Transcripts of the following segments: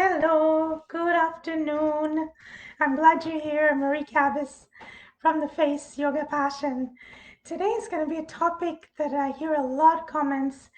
Hello, good afternoon. I'm glad you're here, Marie Cabas from the Face Yoga Passion. Today is going to be a topic that I hear a lot of comments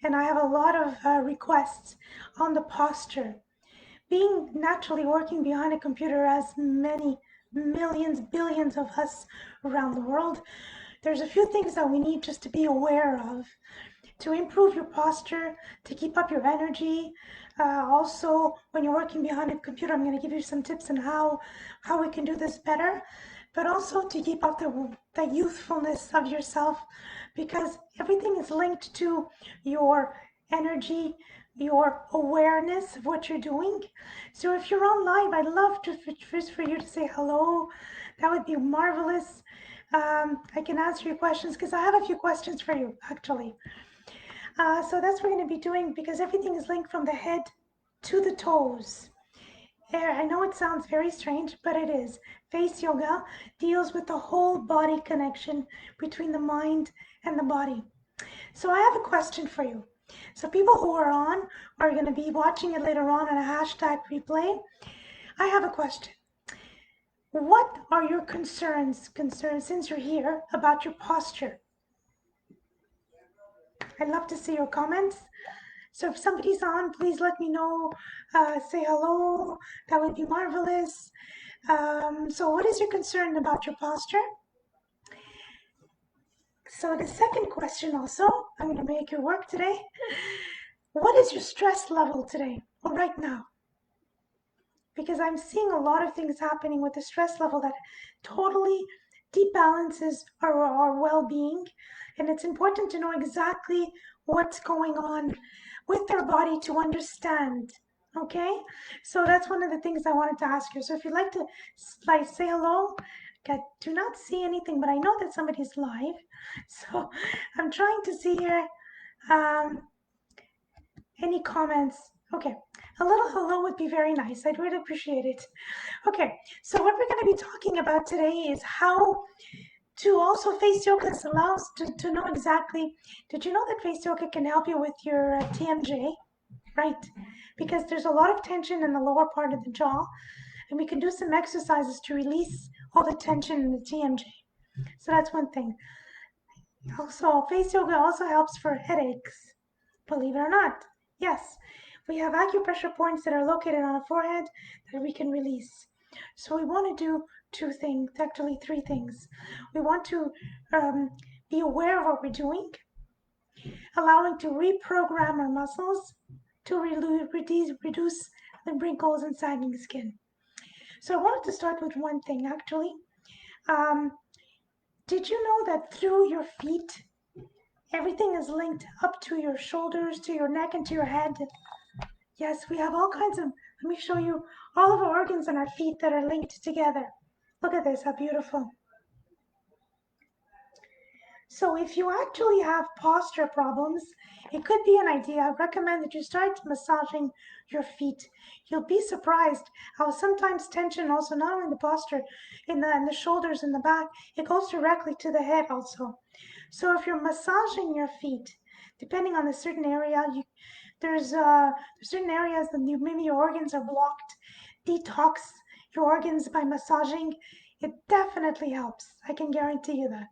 and I have a lot of requests on the posture. Being naturally working behind a computer as many millions, billions of us around the world, there's a few things that we need just to be aware of to improve your posture, to keep up your energy. Also, when you're working behind a computer, I'm going to give you some tips on how we can do this better, but also to keep up the youthfulness of yourself, because everything is linked to your energy, your awareness of what you're doing. So if you're on live, I'd love to first for you to say hello. That would be marvelous. I can answer your questions because I have a few questions for you actually. So that's what we're going to be doing because everything is linked from the head to the toes. I know it sounds very strange, but it is. Face yoga deals with the whole body connection between the mind and the body. So I have a question for you. So people who are on are going to be watching it later on a hashtag replay. I have a question. What are your concerns since you're here about your posture? I'd love to see your comments. So if somebody's on, please let me know. Say hello. That would be marvelous. So what is your concern about your posture? So the second question also, I'm going to make your work today. What is your stress level today or right now? Because I'm seeing a lot of things happening with the stress level that totally debalances our well-being. And it's important to know exactly what's going on with their body to understand. Okay, so that's one of the things I wanted to ask you. So if you'd like to say hello, I do not see anything, but I know that somebody's live. So I'm trying to see here any comments. Okay, a little hello would be very nice. I'd really appreciate it. Okay, so what we're going to be talking about today is how to also face yoga allows to know exactly. Did you know that face yoga can help you with your TMJ? Right, because there's a lot of tension in the lower part of the jaw, and we can do some exercises to release all the tension in the TMJ. So that's one thing. Also, face yoga also helps for headaches, believe it or not. Yes, we have acupressure points that are located on the forehead that we can release. So we want to do two things, actually three things. We want to be aware of what we're doing, allowing to reprogram our muscles to reduce the wrinkles and sagging skin. So I wanted to start with one thing actually. Um, did you know that through your feet, everything is linked up to your shoulders, to your neck, and to your head? Yes, we have all kinds of, let me show you all of our organs on our feet that are linked together. Look at this, how beautiful. So if you actually have posture problems, it could be an idea. I recommend that you start massaging your feet. You'll be surprised how sometimes tension also, not only in the posture, in the shoulders and the back, it goes directly to the head also. So if you're massaging your feet, depending on the certain area, there's certain areas that maybe your organs are blocked. Detox your organs by massaging. It definitely helps. I can guarantee you that.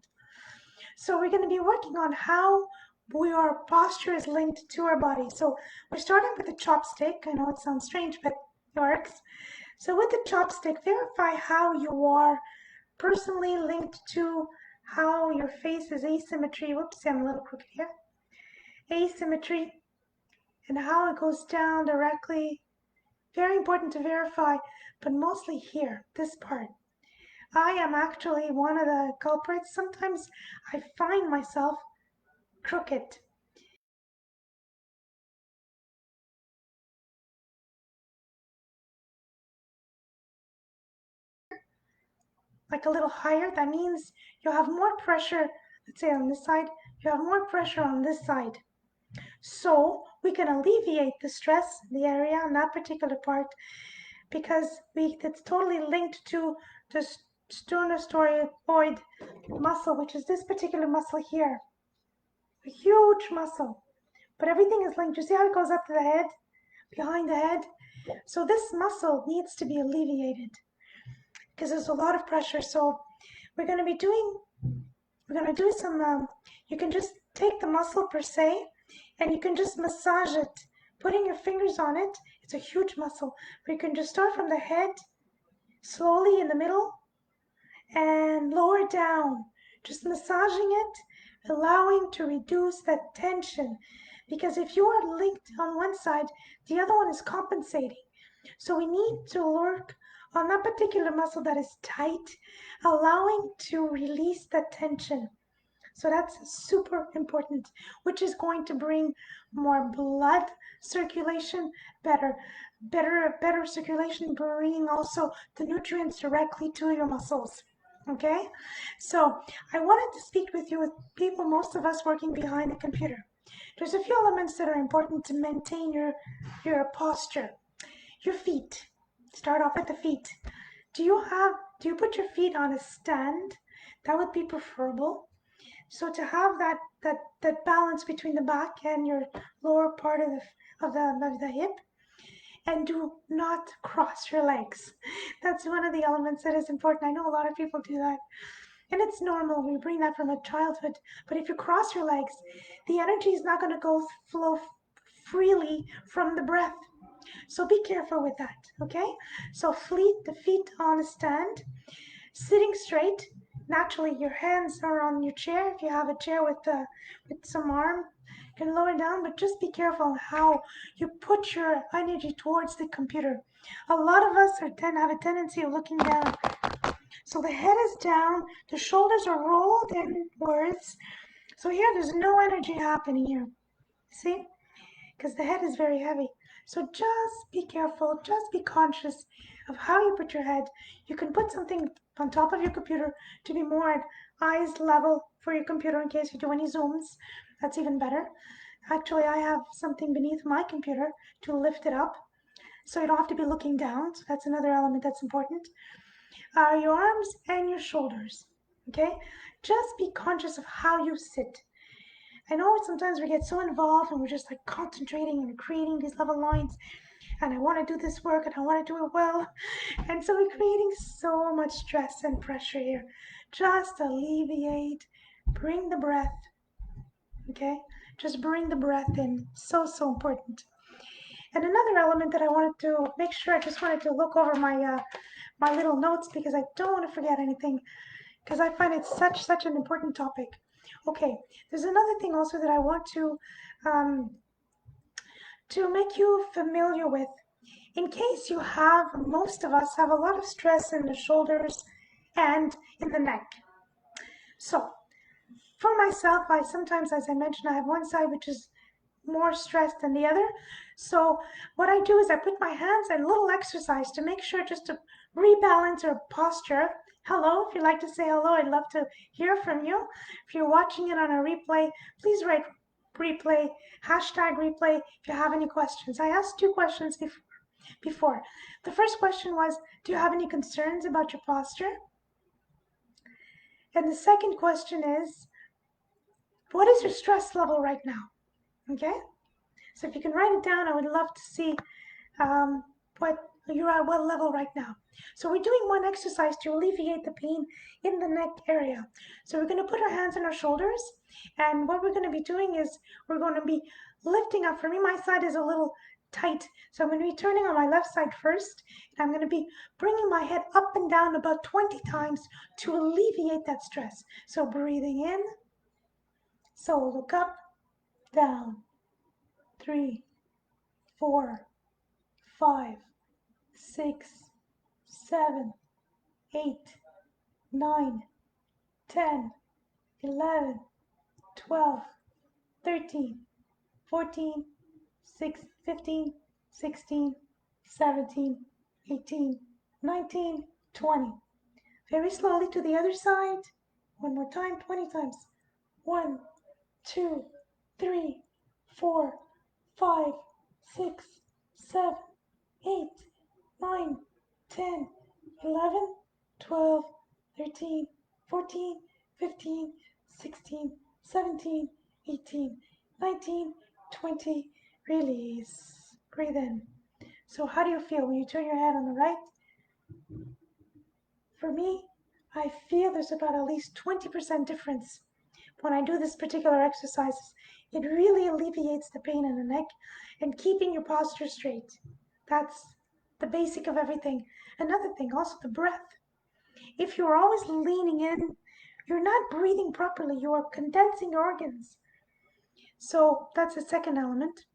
So we're going to be working on how our posture is linked to our body. So we're starting with the chopstick. I know it sounds strange, but it works. So with the chopstick, verify how you are personally linked to how your face is asymmetry. Whoops, I'm a little crooked here. Asymmetry and how it goes down directly. Very important to verify, but mostly here, this part. I am actually one of the culprits. Sometimes I find myself crooked. Like a little higher, that means you have more pressure, let's say on this side, you have more pressure on this side. So we can alleviate the stress in the area on that particular part because it's totally linked to the sternocleidomastoid muscle, which is this particular muscle here. A huge muscle. But everything is linked. You see how it goes up to the head? behind the head. So this muscle needs to be alleviated because there's a lot of pressure. So we're going to be doing, we're going to do some, you can just take the muscle per se and you can just massage it, putting your fingers on it. It's a huge muscle. But you can just start from the head, slowly in the middle, and lower down, just massaging it, allowing to reduce that tension. Because if you are linked on one side, the other one is compensating. So we need to work on that particular muscle that is tight, allowing to release that tension. So that's super important, which is going to bring more blood circulation, better circulation, bringing also the nutrients directly to your muscles. Okay, so I wanted to speak with you with people, most of us working behind the computer. There's a few elements that are important to maintain your posture. Your feet. Start off with the feet. Do you put your feet on a stand? That would be preferable. So to have that balance between the back and your lower part of the hip, and do not cross your legs. That's one of the elements that is important. I know a lot of people do that, and it's normal. We bring that from a childhood. But if you cross your legs, the energy is not going to go flow freely from the breath. So be careful with that, okay? So the feet on a stand, sitting straight. Naturally, your hands are on your chair. If you have a chair with some arm, you can lower down, but just be careful how you put your energy towards the computer. A lot of us have a tendency of looking down. So the head is down, the shoulders are rolled inwards. So here, there's no energy happening here. See? Because the head is very heavy. So just be careful, just be conscious of how you put your head. You can put something on top of your computer to be more at eyes level for your computer in case you do any zooms. That's even better. Actually, I have something beneath my computer to lift it up so you don't have to be looking down. So that's another element that's important. Your arms and your shoulders. Okay? Just be conscious of how you sit. I know sometimes we get so involved and we're just like concentrating and creating these level lines, and I want to do this work and I want to do it well. And so we're creating so much stress and pressure here. Just alleviate, bring the breath, okay? Just bring the breath in. So, so important. And another element that I wanted to make sure, I just wanted to look over my little notes because I don't want to forget anything because I find it such an important topic. Okay, there's another thing also that I want um, to make you familiar with. In case you have, most of us have a lot of stress in the shoulders and in the neck. So for myself, I sometimes, as I mentioned, I have one side which is more stressed than the other. So what I do is I put my hands and a little exercise to make sure just to rebalance our posture. Hello, if you'd like to say hello, I'd love to hear from you. If you're watching it on a replay, please write replay, hashtag replay if you have any questions. I asked two questions before. The first question was, do you have any concerns about your posture? And the second question is, what is your stress level right now? Okay? So if you can write it down, I would love to see what you're at what level right now. So we're doing one exercise to alleviate the pain in the neck area. So we're going to put our hands on our shoulders, and what we're going to be doing is we're going to be lifting up. For me, my side is a little tight, so I'm going to be turning on my left side first, and I'm going to be bringing my head up and down about 20 times to alleviate that stress. So breathing in, so look up, down, 3, 4, 5, 6, 7, 8, 9, 10, 11, 12, 13, 14, 15, 16, 17, 18, 19, 20. Very slowly to the other side. One more time, 20 times. 1, 2, 3, 4, 5, 6, 7, 8, 9, 10, 11, 12, 13, 14, 15, 16, 17, 18, 19, 20. Release. Breathe in. So how do you feel when you turn your head on the right? For me, I feel there's about at least 20% difference when I do this particular exercise. It really alleviates the pain in the neck and keeping your posture straight. That's the basic of everything. Another thing, also the breath. If you're always leaning in, you're not breathing properly. You are condensing your organs. So that's the second element.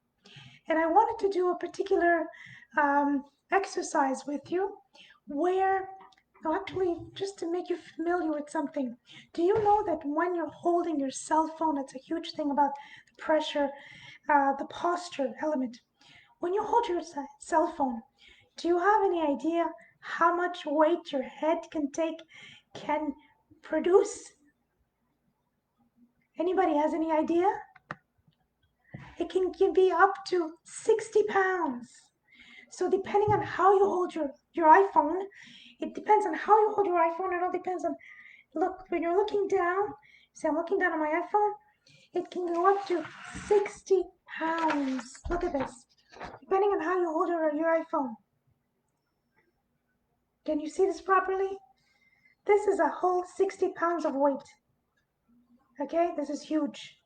And I wanted to do a particular exercise with you where, no, actually, just to make you familiar with something. Do you know that when you're holding your cell phone, it's a huge thing about the pressure, the posture element. When you hold your cell phone, do you have any idea how much weight your head can produce? Anybody has any idea? It can be up to 60 pounds. So depending on how you hold your iPhone, it depends on how you hold your iPhone. It all depends on, look, when you're looking down, see I'm looking down on my iPhone, it can go up to 60 pounds. Look at this. Depending on how you hold your iPhone. Can you see this properly? This is a whole 60 pounds of weight. Okay, this is huge.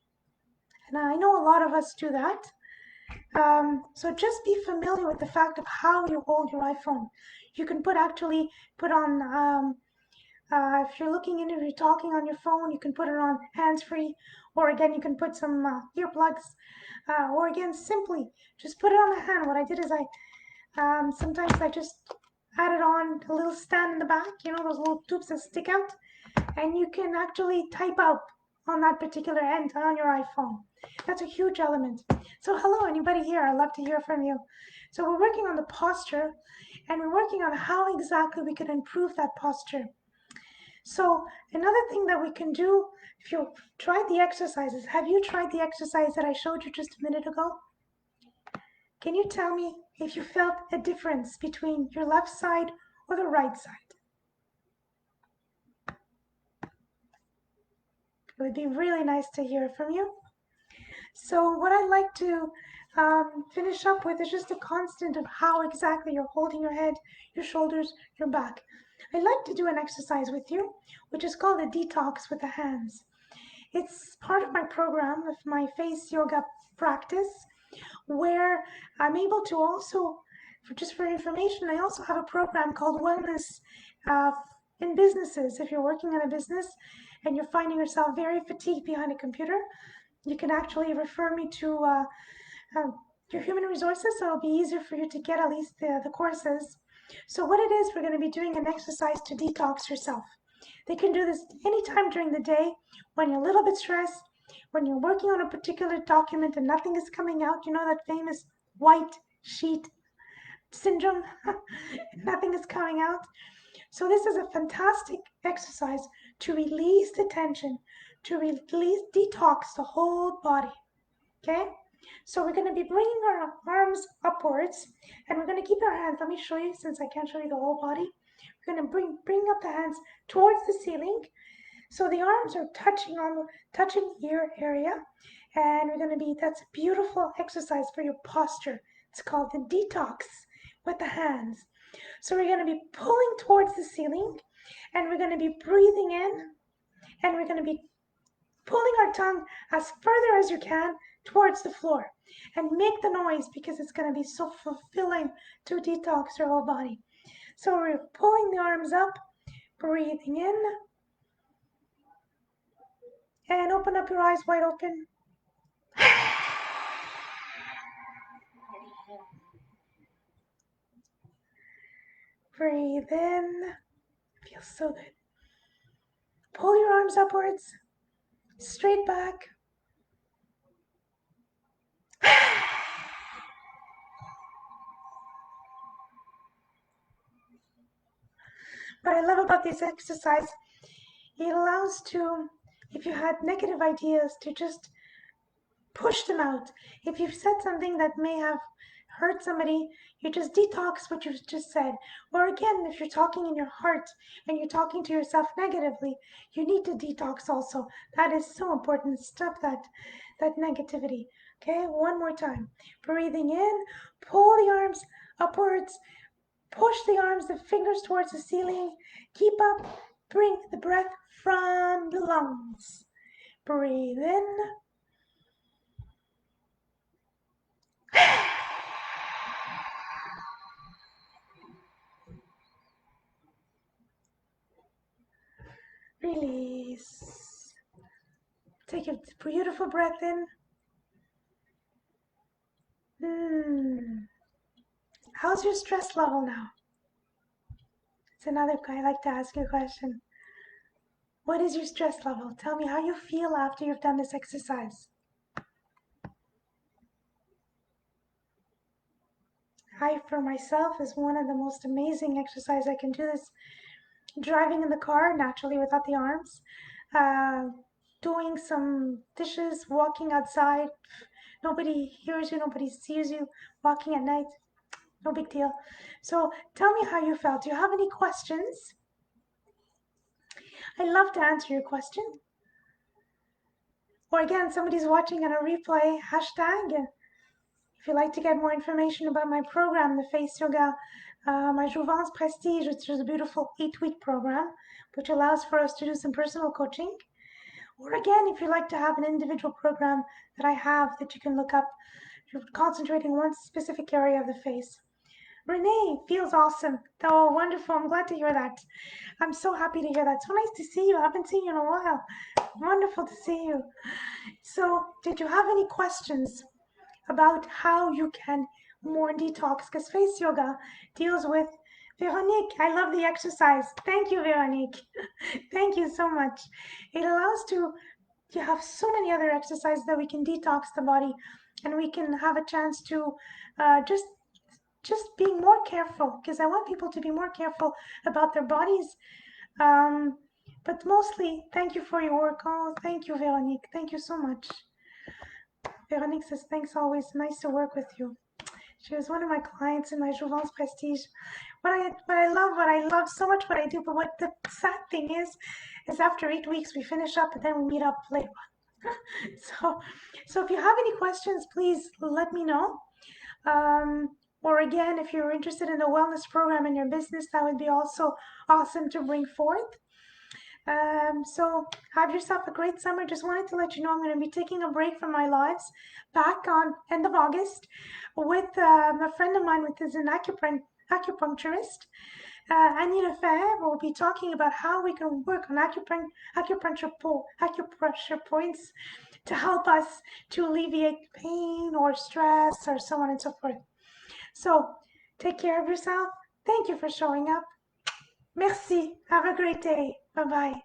And I know a lot of us do that. So just be familiar with the fact of how you hold your iPhone. You can put on, if you're looking in, if you're talking on your phone, you can put it on hands-free, or again, you can put some earplugs, or again, simply just put it on the hand. What I did is sometimes I just added on a little stand in the back, you know, those little tubes that stick out, and you can actually type out on that particular end on your iPhone. That's a huge element. So hello, anybody here? I'd love to hear from you. So we're working on the posture, and we're working on how exactly we can improve that posture. So another thing that we can do, if you tried the exercises, have you tried the exercise that I showed you just a minute ago? Can you tell me if you felt a difference between your left side or the right side? It would be really nice to hear from you. So what I'd like to finish up with is just a constant of how exactly you're holding your head, your shoulders, your back. I'd like to do an exercise with you, which is called a detox with the hands. It's part of my program of my face yoga practice, where I'm able to also, just for information, I also have a program called Wellness in Businesses. If you're working in a business and you're finding yourself very fatigued behind a computer, you can actually refer me to your human resources, so it'll be easier for you to get at least the courses. So what it is, we're going to be doing an exercise to detox yourself. They can do this anytime during the day when you're a little bit stressed, when you're working on a particular document and nothing is coming out. You know that famous white sheet syndrome? Nothing is coming out. So this is a fantastic exercise to release the tension, to release, detox the whole body. Okay? So we're going to be bringing our arms upwards, and we're going to keep our hands. Let me show you, since I can't show you the whole body. We're going to bring up the hands towards the ceiling. So the arms are touching ear area, and we're going to be, that's a beautiful exercise for your posture. It's called the detox with the hands. So we're going to be pulling towards the ceiling, and we're going to be breathing in, and we're going to be pulling our tongue as further as you can towards the floor, and make the noise because it's going to be so fulfilling to detox your whole body. So we're pulling the arms up, breathing in, and open up your eyes wide open. Breathe in. Feels so good. Pull your arms upwards, straight back. What I love about this exercise, it allows to, if you had negative ideas, to just push them out. If you've said something that may have hurt somebody, you just detox what you've just said. Or again, if you're talking in your heart and you're talking to yourself negatively, you need to detox also. That is so important. Stop that negativity. Okay, one more time. Breathing in, pull the arms upwards, push the arms, the fingers towards the ceiling. Keep up, bring the breath from the lungs. Breathe in. Release. Take a beautiful breath in. How's your stress level now? It's another I like to ask you a question. What is your stress level? Tell me how you feel after you've done this exercise. I, for myself, is one of the most amazing exercise I can do this driving in the car naturally without the arms, uh, doing some dishes, walking outside. Nobody hears you, nobody sees you, walking at night. No big deal. So tell me how you felt. Do you have any questions? I love to answer your question. Or again, somebody's watching on a replay, hashtag. If you'd like to get more information about my program, the Face Yoga, my Jouvence Prestige, which is a beautiful 8-week program, which allows for us to do some personal coaching. Or again, if you'd like to have an individual program that I have that you can look up, you're concentrating one specific area of the face. Renee feels awesome. Oh, wonderful. I'm glad to hear that. I'm so happy to hear that. So nice to see you. I haven't seen you in a while. Wonderful to see you. So, did you have any questions about how you can more detox? Because face yoga deals with Veronique. I love the exercise. Thank you, Veronique. Thank you so much. It allows to you have so many other exercises that we can detox the body, and we can have a chance to just being more careful, because I want people to be more careful about their bodies. Um, but mostly, thank you for your work. Oh, thank you, Veronique. Thank you so much. Veronique says, thanks, always nice to work with you. She was one of my clients in my Jouvence Prestige. What I love so much what I do, but what the sad thing is after 8 weeks we finish up and then we meet up later. so, so if you have any questions, please let me know. Or again, if you're interested in a wellness program in your business, that would be also awesome to bring forth. So have yourself a great summer. Just wanted to let you know I'm going to be taking a break from my lives back on end of August with a friend of mine who is an acupuncturist. Annie Lefebvre will be talking about how we can work on acupressure points to help us to alleviate pain or stress or so on and so forth. So take care of yourself. Thank you for showing up. Merci. Have a great day. Bye bye.